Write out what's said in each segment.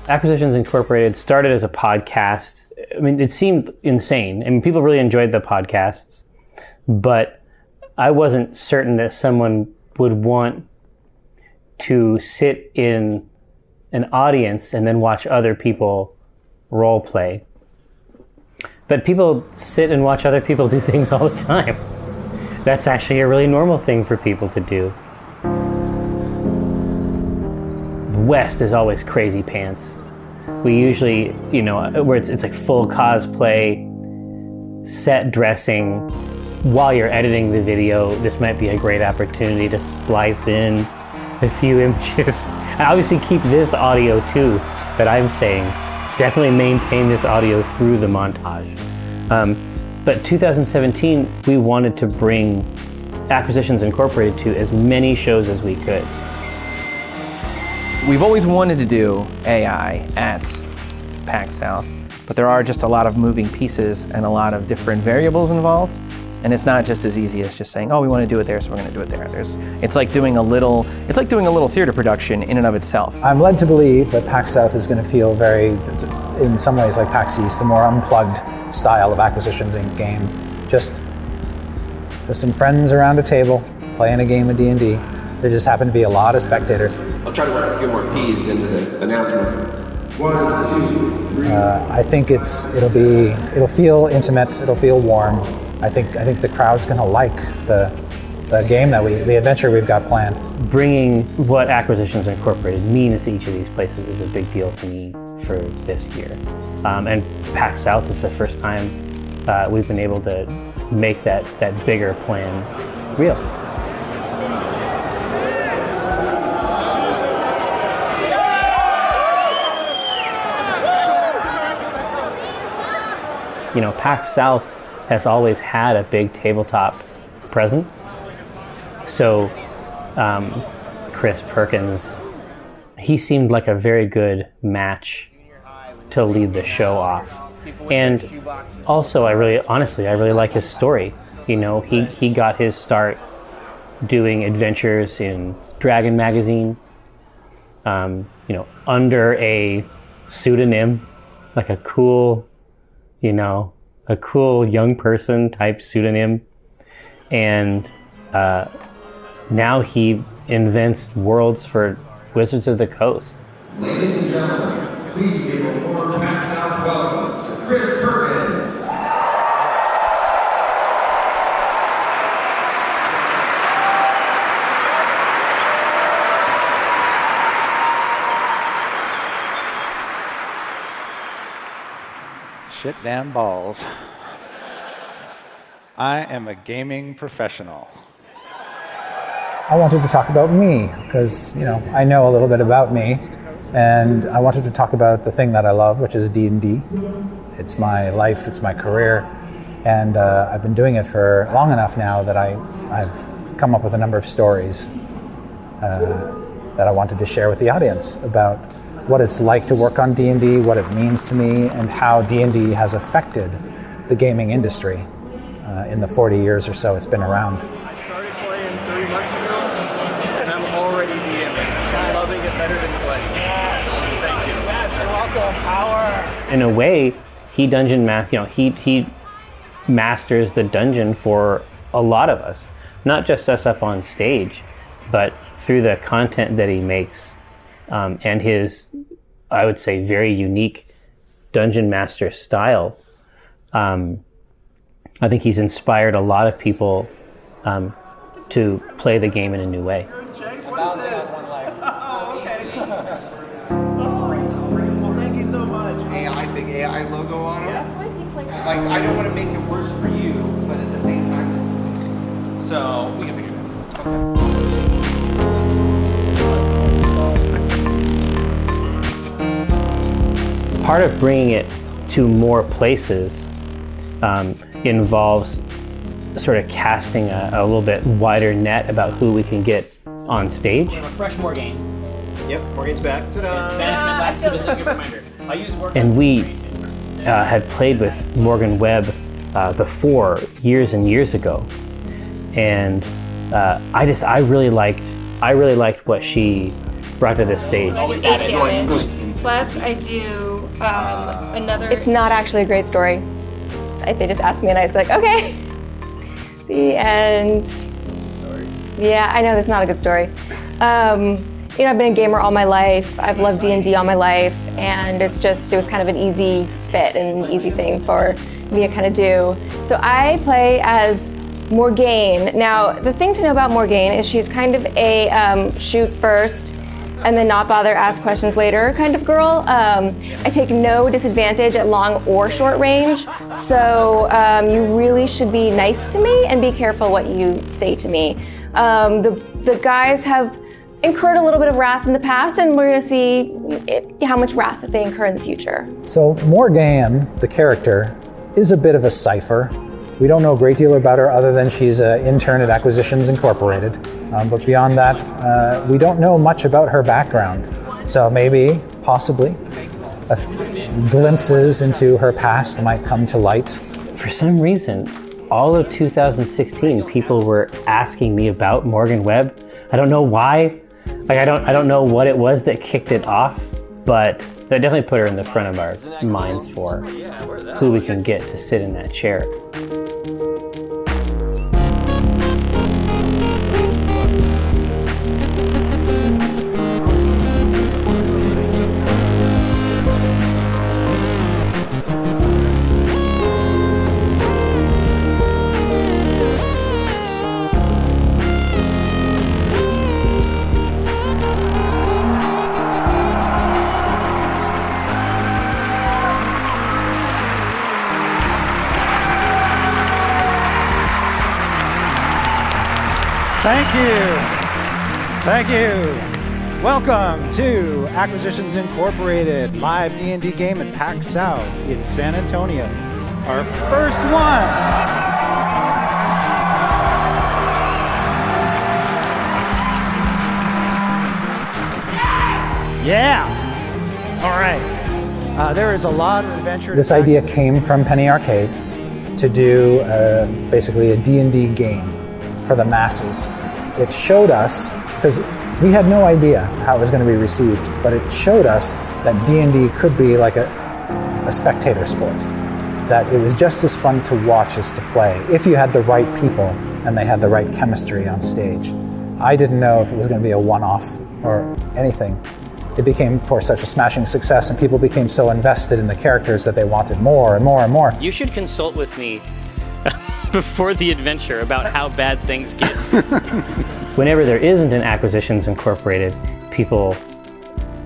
Acquisitions Incorporated started as a podcast. I mean, it seemed insane. I mean, people really enjoyed the podcasts, but I wasn't certain that someone would want to sit in an audience and then watch other people role play. But people sit and watch other people do things all the time. That's actually a really normal thing for people to do. West is always crazy pants. We usually, where it's like full cosplay, set dressing. While you're editing the video, this might be a great opportunity to splice in a few images. And obviously keep this audio too that I'm saying. Definitely maintain this audio through the montage. But 2017, we wanted to bring Acquisitions Incorporated to as many shows as we could. We've always wanted to do AI at PAX South, but there are just a lot of moving pieces and a lot of different variables involved. And it's not just as easy as just saying, oh, we want to do it there, so we're going to do it there. It's like doing a little theater production in and of itself. I'm led to believe that PAX South is going to feel very, in some ways, like PAX East, the more unplugged style of Acquisitions Inc. game. Just some friends around a table playing a game of D&D. There just happen to be a lot of spectators. I'll try to work a few more P's into the announcement. 1, 2, 3. I think it'll feel intimate. It'll feel warm. I think the crowd's going to like the game the adventure we've got planned. Bringing what Acquisitions Incorporated means to each of these places is a big deal to me for this year. And PAX South is the first time we've been able to make that bigger plan real. PAX South has always had a big tabletop presence. So Chris Perkins, he seemed like a very good match to lead the show off. And also, I really like his story. He got his start doing adventures in Dragon magazine, under a pseudonym, like a cool young person type pseudonym. And now he invents worlds for Wizards of the Coast. Ladies and gentlemen, please give a warm PAX South welcome to Chris Perkins. Shit damn balls. I am a gaming professional. I wanted to talk about me because, I know a little bit about me, and I wanted to talk about the thing that I love, which is D&D. It's my life, it's my career, and I've been doing it for long enough now that I've come up with a number of stories that I wanted to share with the audience about what it's like to work on D&D, what it means to me, and how D&D has affected the gaming industry in the 40 years or so it's been around. I started playing 3 months ago, and I'm already DMing. Loving it better than playing. Yes, thank you. Yes, welcome, power. In a way, he masters the dungeon for a lot of us, not just us up on stage, but through the content that he makes. And his, I would say, very unique dungeon master style. I think he's inspired a lot of people to play the game in a new way. I'm bouncing off one leg. Oh, okay. Well, thank you so much. Big AI logo on him. That's why he played that. I don't want to make it worse for you, but at the same time, this is... So we can figure it out. Okay. Part of bringing it to more places involves sort of casting a little bit wider net about who we can get on stage. We have a fresh Morgan. Yep, Morgan's back. Ta-da! Banishment lasts as a good reminder. I use Morgan. And we had played with Morgan Webb before, years and years ago. And I really liked what she brought to the stage. Always added. Plus, I do another. It's not actually a great story. They just asked me, and I was like, okay. The end. Yeah, I know that's not a good story. You know, I've been a gamer all my life. I've loved D&D all my life, and it was kind of an easy fit and an easy thing for me to kind of do. So I play as Morgan. Now, the thing to know about Morgan is she's kind of a shoot first and then not bother, ask questions later kind of girl. I take no disadvantage at long or short range, so you really should be nice to me and be careful what you say to me. The guys have incurred a little bit of wrath in the past, and we're going to see how much wrath that they incur in the future. So Morgan, the character, is a bit of a cipher. We don't know a great deal about her other than she's an intern at Acquisitions Incorporated. But beyond that, we don't know much about her background. So maybe, possibly, glimpses into her past might come to light. For some reason, all of 2016, people were asking me about Morgan Webb. I don't know why. Like, I don't know what it was that kicked it off, but that definitely put her in the front of our minds for who we can get to sit in that chair. Thank you. Thank you. Welcome to Acquisitions Incorporated, live D&D game at PAX South in San Antonio. Our first one. Yeah. All right. There is a lot of adventure. This idea came from Penny Arcade to do basically a D&D game for the masses. It showed us, because we had no idea how it was going to be received, but it showed us that D&D could be like a spectator sport, that it was just as fun to watch as to play if you had the right people and they had the right chemistry on stage. I didn't know if it was going to be a one-off or anything. It became, of course, such a smashing success, and people became so invested in the characters that they wanted more and more and more. You should consult with me before the adventure about how bad things get. Whenever there isn't an Acquisitions Incorporated, people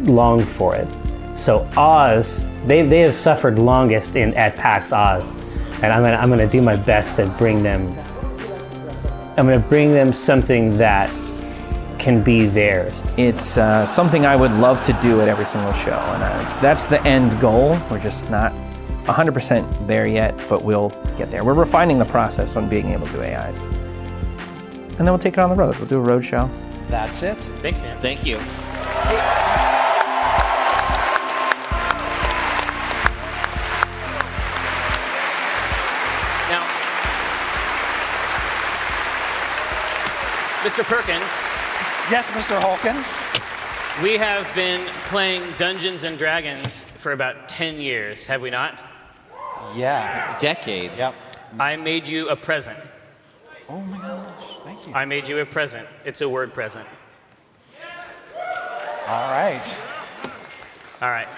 long for it. So Oz, they have suffered longest at PAX Oz, and I'm gonna do my best to bring them. I'm gonna bring them something that can be theirs. It's something I would love to do at every single show, and that's the end goal. We're just not 100% there yet, but we'll get there. We're refining the process on being able to do AIs. And then we'll take it on the road. We'll do a road show. That's it. Thanks, man. Thank you. Now, Mr. Perkins. Yes, Mr. HOLKINS. We have been playing Dungeons and Dragons for about 10 years, have we not? Yeah. Decade. Yep. I made you a present. Oh my gosh, thank you. I made you a present. It's a word present. All right. All right.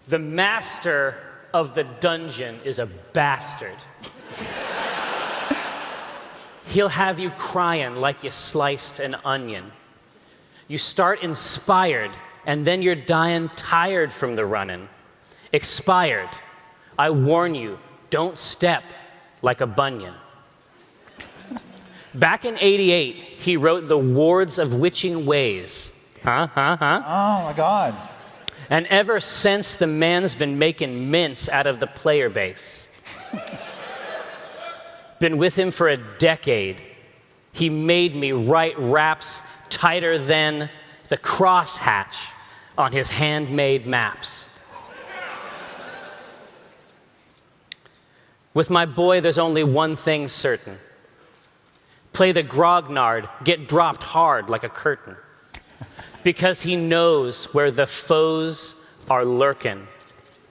The master of the dungeon is a bastard. He'll have you crying like you sliced an onion. You start inspired, and then you're dying tired from the running. Expired. I warn you, don't step like a bunion. Back in '88, he wrote The Wards of Witching Ways. Oh my God. And ever since, the man's been making mince out of the player base. Been with him for a decade. He made me write raps tighter than the crosshatch on his handmade maps. With my boy, there's only one thing certain. Play the grognard, get dropped hard like a curtain. because he knows where the foes are lurking.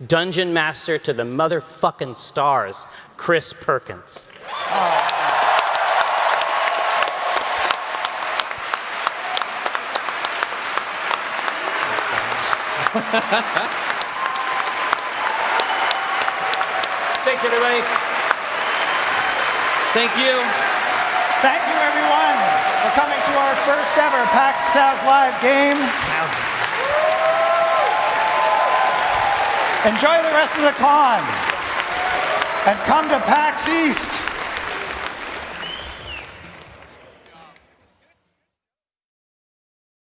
Dungeon Master to the motherfucking stars, Chris Perkins. Thanks, everybody. Thank you. Thank you, everyone, for coming to our first ever PAX South live game. Enjoy the rest of the con. And come to PAX East.